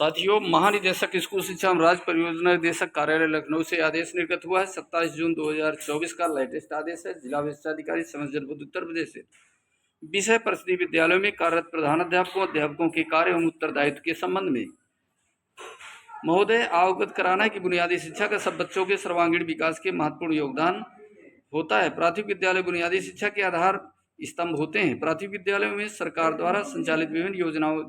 साथियों, महानिदेशक स्कूल शिक्षा एवं राज्य परियोजना निदेशक कार्यालय लखनऊ से आदेश निर्गत हुआ है। 27 जून 2024 का लेटेस्ट आदेश है। जिला विशिष्टाधिकारी समस्त जनपद उत्तर प्रदेश से विषय परिषदीय विद्यालयों में कार्यरत प्रधानाध्यापकों अध्यापकों के कार्य एवं उत्तरदायित्व के संबंध में महोदय अवगत कराना है कि बुनियादी शिक्षा का सब बच्चों के सर्वांगीण विकास के महत्वपूर्ण योगदान होता है। प्राथमिक विद्यालय बुनियादी शिक्षा के आधार स्तंभ होते हैं। प्राथमिक विद्यालयों में सरकार द्वारा संचालित विभिन्न योजनाओं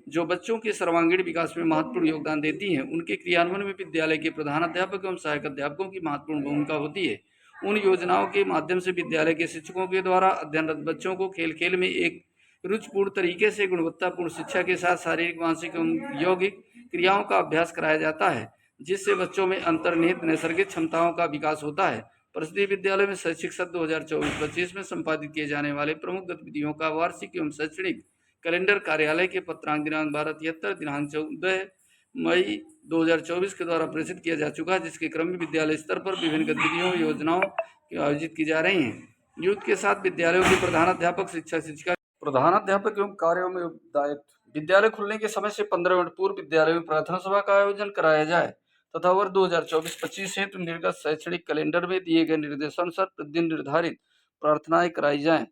जो बच्चों के सर्वांगीण विकास में महत्वपूर्ण योगदान देती हैं, उनके क्रियान्वयन में विद्यालय के प्रधानाध्यापक एवं सहायक अध्यापकों की महत्वपूर्ण भूमिका होती है। उन योजनाओं के माध्यम से विद्यालय के शिक्षकों के द्वारा अध्ययनरत बच्चों को खेल खेल में एक रुचिपूर्ण तरीके से गुणवत्तापूर्ण शिक्षा के साथ शारीरिक, मानसिक एवं यौगिक क्रियाओं का अभ्यास कराया जाता है, जिससे बच्चों में अंतर्निहित नैसर्गिक क्षमताओं का विकास होता है। परिषदीय विद्यालय में शैक्षिक सत्र 2024-25 में संपादित किए जाने वाले प्रमुख गतिविधियों का वार्षिक एवं शैक्षणिक कैलेंडर कार्यालय के पत्रांक दिनांक 12/73 दिनांक 14 मई 2024 के द्वारा प्रेषित किया जा चुका है, जिसके क्रम में विद्यालय स्तर पर विभिन्न गतिविधियों योजनाओं की आयोजित की जा रही हैं। युद्ध के साथ विद्यालयों के प्रधानाध्यापक शिक्षिका प्रधानाध्यापक एवं कार्यों में दायित्व। विद्यालय खुलने के समय से 15 मिनट पूर्व विद्यालय में प्रार्थना सभा का आयोजन कराया जाए तथा वर्ष 2024-25 हेतु निर्गत शैक्षणिक कैलेंडर में दिए गए निर्देशानुसार प्रतिदिन निर्धारित प्रार्थनाएं कराई जाएं।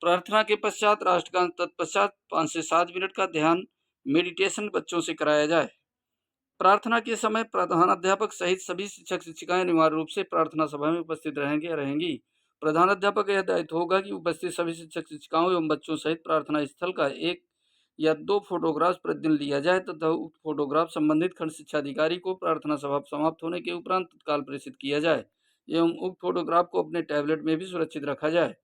प्रार्थना के पश्चात राष्ट्रगान तत्पश्चात 5 से 7 मिनट का ध्यान मेडिटेशन बच्चों से कराया जाए। प्रार्थना के समय प्रधानाध्यापक सहित सभी शिक्षक शिक्षिकाएं अनिवार्य रूप से प्रार्थना सभा में उपस्थित रहेंगी। प्रधानाध्यापक यह दायित्व होगा कि उपस्थित सभी शिक्षक शिक्षिकाओं एवं बच्चों सहित प्रार्थना स्थल का 1 या 2 फोटोग्राफ प्रतिदिन लिया जाए तथा उक्त फोटोग्राफ संबंधित खंड शिक्षा अधिकारी को प्रार्थना सभा समाप्त होने के उपरांत तत्काल प्रेषित किया जाए एवं उक्त फोटोग्राफ को अपने टैबलेट में भी सुरक्षित रखा जाए।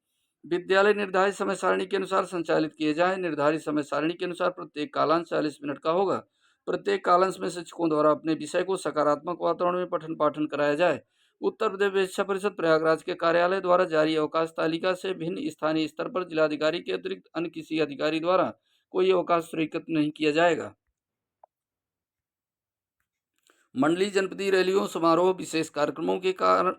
विद्यालय निर्धारित समय सारणी के अनुसार संचालित किए जाए। निर्धारित समय सारणी के अनुसार प्रत्येक कालांश 40 मिनट का होगा। प्रत्येक कालांश में शिक्षकों द्वारा अपने विषय को सकारात्मक वातावरण में पठन पाठन कराया जाए। उत्तर प्रदेश शिक्षा परिषद प्रयागराज के कार्यालय द्वारा जारी अवकाश तालिका से भिन्न स्थानीय स्तर पर जिलाधिकारी के अतिरिक्त अन्य किसी अधिकारी द्वारा कोई अवकाश स्वीकृत नहीं किया जाएगा। मंडलीय जनपदीय रैलियों समारोह विशेष कार्यक्रमों के कारण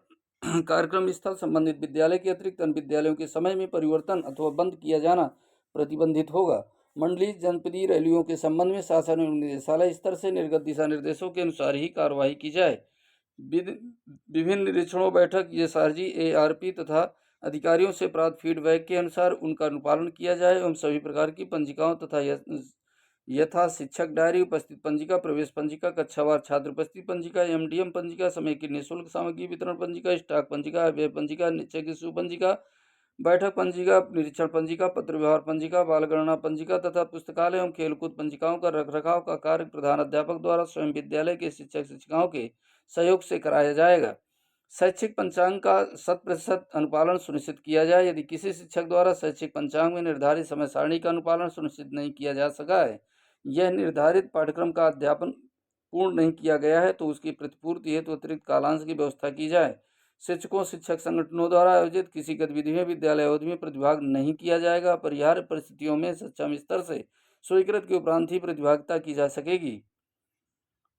कार्यक्रम स्थल संबंधित विद्यालय के अतिरिक्त अन्य विद्यालयों के समय में परिवर्तन अथवा बंद किया जाना प्रतिबंधित होगा। मंडलीय जनपदीय रैलियों के संबंध में शासन एवं निदेशालय स्तर से निर्गत दिशा निर्देशों के अनुसार ही कार्रवाई की जाए। विभिन्न निरीक्षणों बैठक एसआरजी एआरपी तथा अधिकारियों से प्राप्त फीडबैक के अनुसार उनका अनुपालन किया जाए एवं सभी प्रकार की पंजिकाओं तथा यथा शिक्षक डायरी, उपस्थित पंजिका, प्रवेश पंजिका, कक्षावार छात्र उपस्थिति पंजिका, एमडीएम पंजिका, समय की निःशुल्क सामग्री वितरण पंजिका, स्टॉक पंजिका, व्यय पंजिका, निश्चय की पंजिका, बैठक पंजिका, निरीक्षण पंजिका, पत्र व्यवहार पंजिका, बाल गणना पंजिका तथा पुस्तकालय एवं खेलकूद पंजिकाओं का रखरखाव का कार्य प्रधानाध्यापक द्वारा स्वयं विद्यालय के शिक्षक शिक्षिकाओं के सहयोग से कराया जाएगा। शैक्षिक पंचांग का 100% अनुपालन सुनिश्चित किया जाए। यदि किसी शिक्षक द्वारा शैक्षिक पंचांग में निर्धारित समय सारणी का अनुपालन सुनिश्चित नहीं किया जा सका है, यह निर्धारित पाठ्यक्रम का अध्यापन पूर्ण नहीं किया गया है, तो उसकी प्रतिपूर्ति हेतु अतिरिक्त कालांश की व्यवस्था की जाए। शिक्षकों शिक्षक संगठनों द्वारा आयोजित किसी गतिविधि में विद्यालय अवधि में प्रतिभाग नहीं किया जाएगा। अपरिहार्य परिस्थितियों में सक्षम स्तर से स्वीकृत के उपरांत ही प्रतिभागिता की जा सकेगी।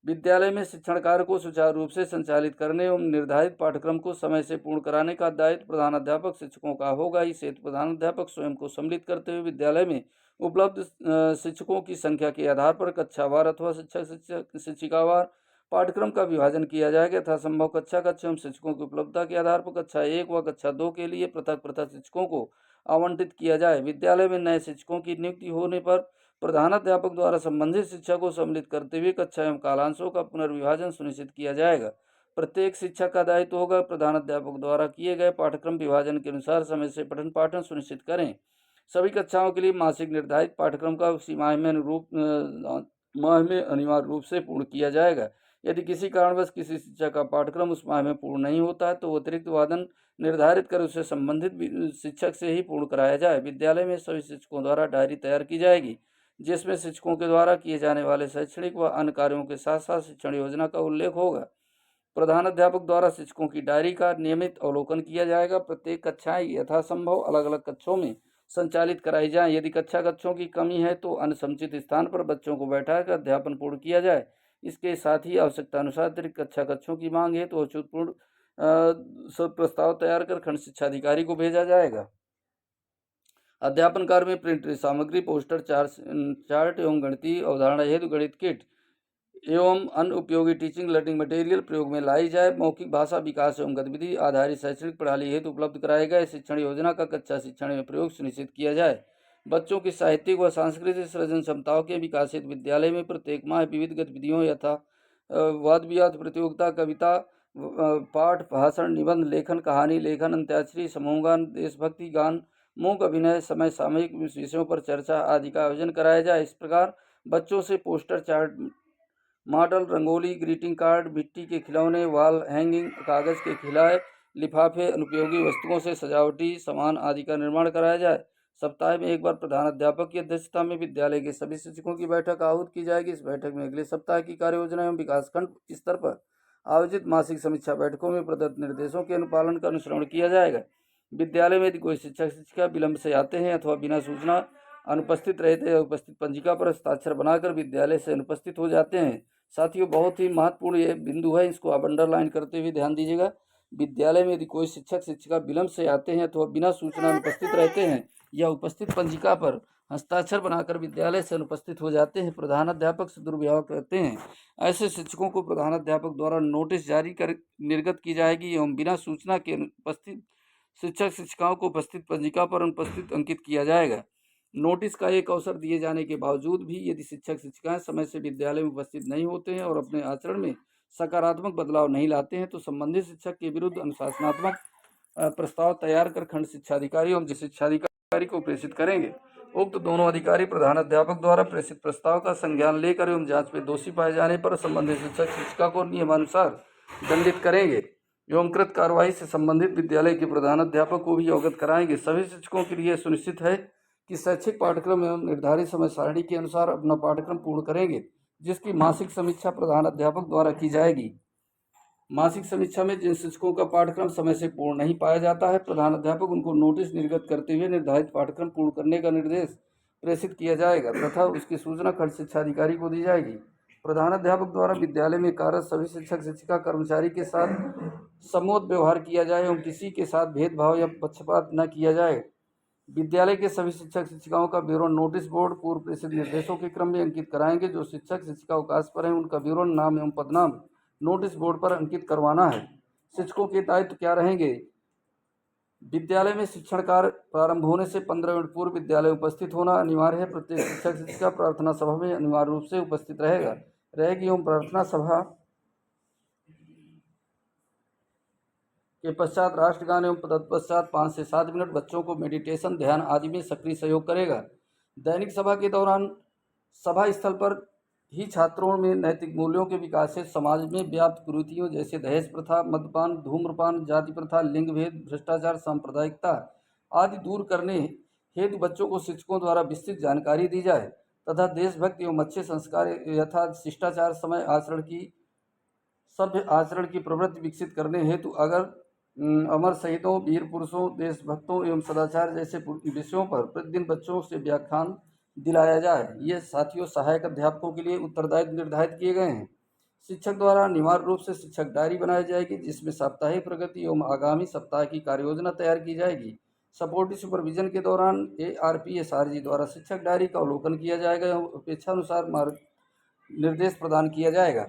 विद्यालय में शिक्षण कार्य को सुचारू रूप से संचालित करने एवं निर्धारित पाठ्यक्रम को समय से पूर्ण कराने का दायित्व प्रधानाध्यापक शिक्षकों का होगा। इस हेतु प्रधानाध्यापक स्वयं को सम्मिलित करते हुए विद्यालय में उपलब्ध शिक्षकों की संख्या के आधार पर कक्षावार अथवा शिक्षक शिक्षिकावार पाठ्यक्रम का विभाजन किया जाएगा तथा संभव कक्षा एवं शिक्षकों की उपलब्धता के आधार पर कक्षा 1 व कक्षा 2 के लिए पृथक पृथक शिक्षकों को आवंटित किया जाए। विद्यालय में नए शिक्षकों की नियुक्ति होने पर प्रधानाध्यापक द्वारा संबंधित शिक्षक को सम्मिलित करते हुए कक्षा एवं कालांशों का पुनर्विभाजन सुनिश्चित किया जाएगा। प्रत्येक शिक्षक का दायित्व होगा प्रधानाध्यापक द्वारा किए गए पाठ्यक्रम विभाजन के अनुसार समय से पठन पाठन सुनिश्चित करें। सभी कक्षाओं के लिए मासिक निर्धारित पाठ्यक्रम का उसी माह में अनिवार्य रूप से पूर्ण किया जाएगा। यदि किसी कारणवश किसी शिक्षक का पाठ्यक्रम उस माह में पूर्ण नहीं होता है, तो अतिरिक्त वादन निर्धारित कर उसे संबंधित शिक्षक से ही पूर्ण कराया जाए। विद्यालय में सभी शिक्षकों द्वारा डायरी तैयार की जाएगी, जिसमें शिक्षकों के द्वारा किए जाने वाले शैक्षणिक व अन्य कार्यों के साथ साथ शिक्षण योजना का उल्लेख होगा। प्रधानाध्यापक द्वारा शिक्षकों की डायरी का नियमित अवलोकन किया जाएगा। प्रत्येक कक्षाएं यथासंभव अलग अलग कक्षों में संचालित कराई जाएं। यदि कक्षों की कमी है तो अन्य समुचित स्थान पर बच्चों को बैठाकर अध्यापन पूर्ण किया जाए। इसके साथ ही आवश्यकता अनुसार अतिरिक्त कक्षों की मांग है तो औचित्यपूर्ण प्रस्ताव तैयार कर खंड शिक्षा अधिकारी को भेजा जाएगा। अध्यापन कार्य में प्रिंट सामग्री, पोस्टर, चार्ट एवं गणितीय अवधारणा हेतु गणित किट एवं अन्य उपयोगी टीचिंग लर्निंग मटेरियल प्रयोग में लाई जाए। मौखिक भाषा विकास एवं गतिविधि आधारित शैक्षणिक प्रणाली हेतु उपलब्ध कराए गए शिक्षण योजना का कक्षा शिक्षण में प्रयोग सुनिश्चित किया जाए। बच्चों की साहित्यिक व सांस्कृतिक सृजन क्षमताओं के विकास हेतु विद्यालय में प्रत्येक माह विविध गतिविधियों यथा वाद विवाद प्रतियोगिता, कविता पाठ, भाषण, निबंध लेखन, कहानी लेखन, अंत्याक्षरी, समूह गान, देशभक्ति गान, मूक अभिनय, समय सामयिक विषयों पर चर्चा आदि का आयोजन कराया जाए। इस प्रकार बच्चों से poster, chart, model, rangoli, greeting card, मिट्टी के खिलौने, वॉल हैंगिंग, कागज के खिलाए, लिफाफे, अनुपयोगी वस्तुओं से सजावटी सामान आदि का निर्माण कराया जाए। सप्ताह में एक बार प्रधानाध्यापक की अध्यक्षता में विद्यालय के सभी शिक्षकों की बैठक आहूत की जाएगी। इस बैठक में अगले सप्ताह की कार्य योजना एवं विकासखंड स्तर पर आयोजित मासिक समीक्षा बैठकों में प्रदत्त निर्देशों के अनुपालन का अनुसरण किया जाएगा। विद्यालय में यदि कोई शिक्षक शिक्षिका विलंब से आते हैं अथवा बिना सूचना अनुपस्थित रहते हैं, उपस्थित पंजिका पर हस्ताक्षर बनाकर विद्यालय से अनुपस्थित हो जाते हैं। साथियों, बहुत ही महत्वपूर्ण ये बिंदु है, इसको आप अंडरलाइन करते हुए ध्यान दीजिएगा। विद्यालय में यदि कोई शिक्षक शिक्षिका विलंब से आते हैं अथवा बिना सूचना अनुपस्थित रहते हैं या उपस्थित पंजिका पर हस्ताक्षर बनाकर विद्यालय से अनुपस्थित हो जाते हैं, प्रधानाध्यापक से दुर्व्यवहार करते हैं, ऐसे शिक्षकों को प्रधानाध्यापक द्वारा नोटिस जारी कर निर्गत की जाएगी एवं बिना सूचना के अनुपस्थित शिक्षक शिक्षिकाओं को उपस्थित पंजिका पर अनुपस्थित अंकित किया जाएगा। नोटिस का एक अवसर दिए जाने के बावजूद भी यदि शिक्षक शिक्षिकाएं समय से विद्यालय में उपस्थित नहीं होते हैं और अपने आचरण में सकारात्मक बदलाव नहीं लाते हैं तो संबंधित शिक्षक के विरुद्ध अनुशासनात्मक प्रस्ताव तैयार कर खंड शिक्षाधिकारी एवं शिक्षाधिकारी को प्रेषित करेंगे। उक्त दोनों अधिकारी प्रधानाध्यापक द्वारा प्रेषित प्रस्ताव का संज्ञान लेकर एवं जांच में दोषी पाए जाने पर संबंधित शिक्षक शिक्षिका को नियमानुसार दंडित करेंगे एवं कृत कार्रवाई से संबंधित विद्यालय के प्रधानाध्यापक को भी अवगत कराएंगे। सभी शिक्षकों के लिए सुनिश्चित है कि शैक्षिक पाठ्यक्रम एवं निर्धारित समय सारणी के अनुसार अपना पाठ्यक्रम पूर्ण करेंगे, जिसकी मासिक समीक्षा प्रधानाध्यापक द्वारा की जाएगी। मासिक समीक्षा में जिन शिक्षकों का पाठ्यक्रम समय से पूर्ण नहीं पाया जाता है, प्रधानाध्यापक उनको नोटिस निर्गत करते हुए निर्धारित पाठ्यक्रम पूर्ण करने का निर्देश प्रेषित किया जाएगा तथा उसकी सूचना खंड शिक्षाधिकारी को दी जाएगी। प्रधानाध्यापक द्वारा विद्यालय में कार्यरत सभी शिक्षक शिक्षिका कर्मचारी के साथ समोद व्यवहार किया जाए एवं किसी के साथ भेदभाव या पक्षपात न किया जाए। विद्यालय के सभी शिक्षक शिक्षिकाओं का विवरण नोटिस बोर्ड पूर्व प्रेषित निर्देशों के क्रम में अंकित कराएंगे। जो शिक्षक शिक्षिका अवकाश पर हैं उनका विवरण, नाम एवं पदनाम नोटिस बोर्ड पर अंकित करवाना है। शिक्षकों के दायित्व क्या रहेंगे? विद्यालय में शिक्षण कार्य प्रारंभ होने से 15 मिनट पूर्व विद्यालय उपस्थित होना अनिवार्य है। प्रत्येक शिक्षक शिक्षिका प्रार्थना सभा में अनिवार्य रूप से उपस्थित रहेगी एवं प्रार्थना सभा के पश्चात राष्ट्रगान एवं तत्पश्चात 5 से 7 मिनट बच्चों को मेडिटेशन, ध्यान आदि में सक्रिय सहयोग करेगा। दैनिक सभा के दौरान सभा स्थल पर ही छात्रों में नैतिक मूल्यों के विकास से समाज में व्याप्त कुरीतियों जैसे दहेज प्रथा, मद्यपान, धूम्रपान, जाति प्रथा, लिंग भेद, भ्रष्टाचार, सांप्रदायिकता आदि दूर करने हेतु बच्चों को शिक्षकों द्वारा विस्तृत जानकारी दी जाए तथा देशभक्ति एवं अच्छे संस्कार यथा शिष्टाचार, समय आचरण की सभ्य आचरण की प्रवृत्ति विकसित करने हेतु अमर शहीदों, वीर पुरुषों, देशभक्तों एवं सदाचार जैसे विषयों पर प्रतिदिन बच्चों से व्याख्यान दिलाया जाए। ये साथियों सहायक अध्यापकों के लिए उत्तरदायित्व निर्धारित किए गए हैं। शिक्षक द्वारा अनिवार्य रूप से शिक्षक डायरी बनाई जाएगी जिसमें साप्ताहिक प्रगति एवं आगामी सप्ताह की कार्य योजना तैयार की जाएगी। सपोर्टिव सुपरविजन के दौरान ARPSRG द्वारा शिक्षक डायरी का अवलोकन किया जाएगा एवं अपेक्षानुसार निर्देश प्रदान किया जाएगा।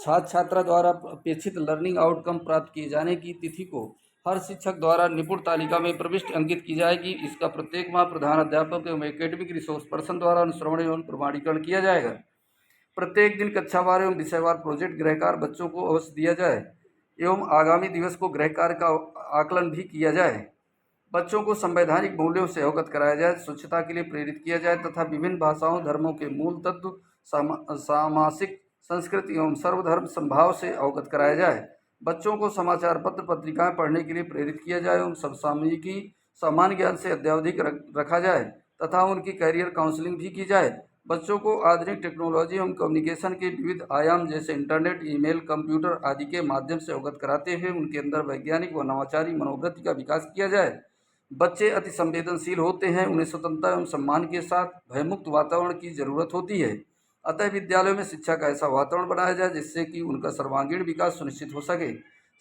छात्र छात्रा द्वारा अपेक्षित लर्निंग आउटकम प्राप्त किए जाने की तिथि को हर शिक्षक द्वारा निपुण तालिका में प्रविष्ट अंकित की जाएगी। इसका प्रत्येक माह प्रधान अध्यापक एवं एकेडमिक रिसोर्स पर्सन द्वारा अनुश्रवण एवं प्रमाणीकरण किया जाएगा। प्रत्येक दिन कक्षावार एवं विषयवार प्रोजेक्ट गृह कार्य बच्चों को अवश्य दिया जाए एवं आगामी दिवस को गृह कार्य का आकलन भी किया जाए। बच्चों को संवैधानिक मूल्यों से अवगत कराया जाए, स्वच्छता के लिए प्रेरित किया जाए तथा विभिन्न भाषाओं, धर्मों के मूल तत्व, सामासिक संस्कृति एवं सर्वधर्म संभाव से अवगत कराया जाए। बच्चों को समाचार पत्र पत्रिकाएं पढ़ने के लिए प्रेरित किया जाए एवं समसामयिकी सामान्य ज्ञान से अद्यावधिक रखा जाए तथा उनकी कैरियर काउंसलिंग भी की जाए। बच्चों को आधुनिक टेक्नोलॉजी एवं कम्युनिकेशन के विविध आयाम जैसे इंटरनेट, ईमेल, कंप्यूटर आदि के माध्यम से अवगत कराते हुए उनके अंदर वैज्ञानिक व नवाचारी मनोवृत्ति का विकास किया जाए। बच्चे अति संवेदनशील होते हैं, उन्हें स्वतंत्रता एवं सम्मान के साथ भयमुक्त वातावरण की जरूरत होती है। अतः विद्यालयों में शिक्षा का ऐसा वातावरण बनाया जाए जिससे कि उनका सर्वांगीण विकास सुनिश्चित हो सके।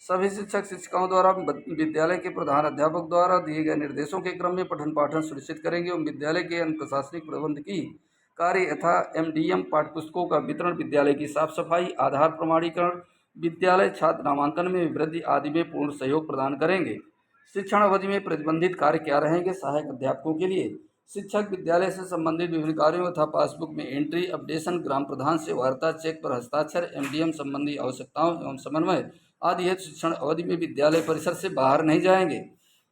सभी शिक्षक शिक्षिकाओं द्वारा विद्यालय के प्रधान अध्यापक द्वारा दिए गए निर्देशों के क्रम में पठन पाठन सुनिश्चित करेंगे एवं विद्यालय के अन्य प्रशासनिक प्रबंध की कार्य यथा एमडीएम पाठ्यपुस्तकों का वितरण, विद्यालय की साफ सफाई, आधार प्रमाणीकरण, विद्यालय छात्र नामांकन में वृद्धि आदि में पूर्ण सहयोग प्रदान करेंगे। शिक्षण अवधि में प्रतिबंधित कार्य क्या रहेंगे? सहायक अध्यापकों के लिए शिक्षक विद्यालय से संबंधित विभिन्न कार्यों तथा पासबुक में एंट्री, अपडेशन, ग्राम प्रधान से वार्ता, चेक पर हस्ताक्षर, एमडीएम संबंधी आवश्यकताओं एवं समन्वय आदि हेतु शिक्षण अवधि में विद्यालय परिसर से बाहर नहीं जाएंगे।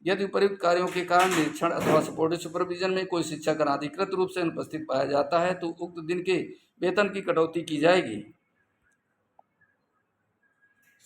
यदि उपर्युक्त कार्यों के कारण निरीक्षण अथवा सपोर्टिव सुपरविजन में कोई शिक्षक अनाधिकृत रूप से अनुपस्थित पाया जाता है तो उक्त दिन के वेतन की कटौती की जाएगी।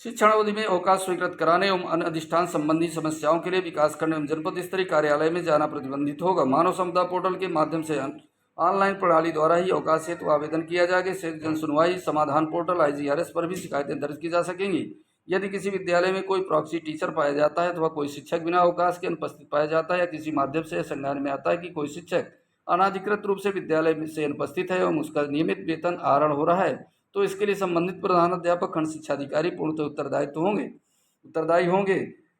शिक्षण अवधि में अवकाश स्वीकृत कराने एवं अन्य अधिष्ठान संबंधी समस्याओं के लिए विकासखंड एवं जनपद स्तरीय कार्यालय में जाना प्रतिबंधित होगा। मानव संपदा पोर्टल के माध्यम से ऑनलाइन प्रणाली द्वारा ही अवकाश हेतु आवेदन किया जाएगा। जन सुनवाई समाधान पोर्टल IGRS पर भी शिकायतें दर्ज की जा सकेंगी। यदि किसी विद्यालय में कोई प्रॉक्सी टीचर पाया जाता है अथवा कोई शिक्षक बिना अवकाश के अनुपस्थित पाया जाता है या किसी माध्यम से संज्ञान में आता है कि कोई शिक्षक अनाधिकृत रूप से विद्यालय से अनुपस्थित है एवं उसका नियमित वेतन आहरण हो रहा है तो इसके लिए संबंधित प्रधानाध्यापक, खंड शिक्षाधिकारी पूर्णतः उत्तरदायी होंगे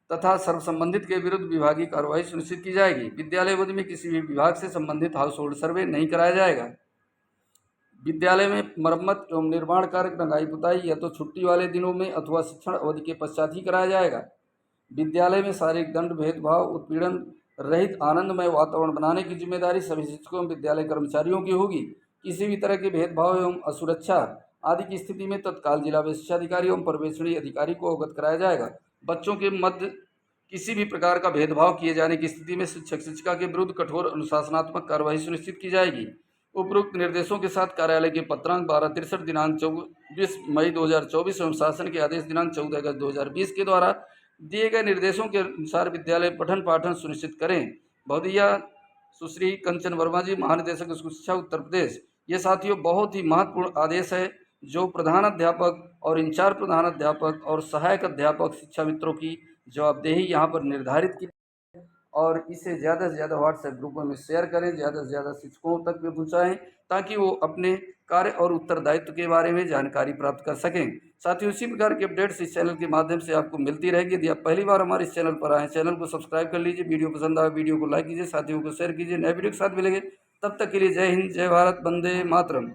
तथा सर्व संबंधित के विरुद्ध विभागीय कार्रवाई सुनिश्चित की जाएगी। विद्यालय अवधि में किसी भी विभाग से संबंधित हाउस होल्ड सर्वे नहीं कराया जाएगा। विद्यालय में मरम्मत एवं निर्माण कार्य, रंगाई पुताई या तो छुट्टी वाले दिनों में अथवा शिक्षण अवधि के पश्चात ही कराया जाएगा। विद्यालय में शारीरिक दंड, भेदभाव, उत्पीड़न रहित आनंदमय वातावरण बनाने की जिम्मेदारी सभी शिक्षकों एवं विद्यालय कर्मचारियों की होगी। किसी भी तरह के भेदभाव एवं असुरक्षा आदि की स्थिति में तत्काल जिला विशिष्टाधिकारी एवं पर्यवेक्षणी अधिकारी को अवगत कराया जाएगा। बच्चों के मध्य किसी भी प्रकार का भेदभाव किए जाने की स्थिति में शिक्षक शिक्षिका के विरुद्ध कठोर अनुशासनात्मक कार्रवाई सुनिश्चित की जाएगी। उपरोक्त निर्देशों के साथ कार्यालय के पत्रांक 1263 दिनांक 24 मई 2024 एवं शासन के आदेश दिनांक 14 अगस्त 2020 के द्वारा दिए गए निर्देशों के अनुसार विद्यालय पठन पाठन सुनिश्चित करें। भदौदिया सुश्री कंचन वर्मा जी, महानिदेशक स्कूल शिक्षा उत्तर प्रदेश। ये साथियों बहुत ही महत्वपूर्ण आदेश है जो प्रधानाध्यापक और इंचार्ज प्रधानाध्यापक और सहायक अध्यापक शिक्षा मित्रों की जवाबदेही यहाँ पर निर्धारित की और इसे ज़्यादा से ज़्यादा व्हाट्सएप ग्रुपों में शेयर करें, ज़्यादा से ज़्यादा शिक्षकों तक भी पहुँचाएँ ताकि वो अपने कार्य और उत्तरदायित्व के बारे में जानकारी प्राप्त कर सकें। साथ ही उसी प्रकार की अपडेट्स इस चैनल के माध्यम से आपको मिलती रहेगी। यदि आप पहली बार हमारे इस चैनल पर आए, चैनल को सब्सक्राइब कर लीजिए। वीडियो पसंद आए वीडियो को लाइक कीजिए, साथियों को शेयर कीजिए। नए वीडियो के साथ मिलेंगे, तब तक के लिए जय हिंद, जय भारत, वंदे मातरम।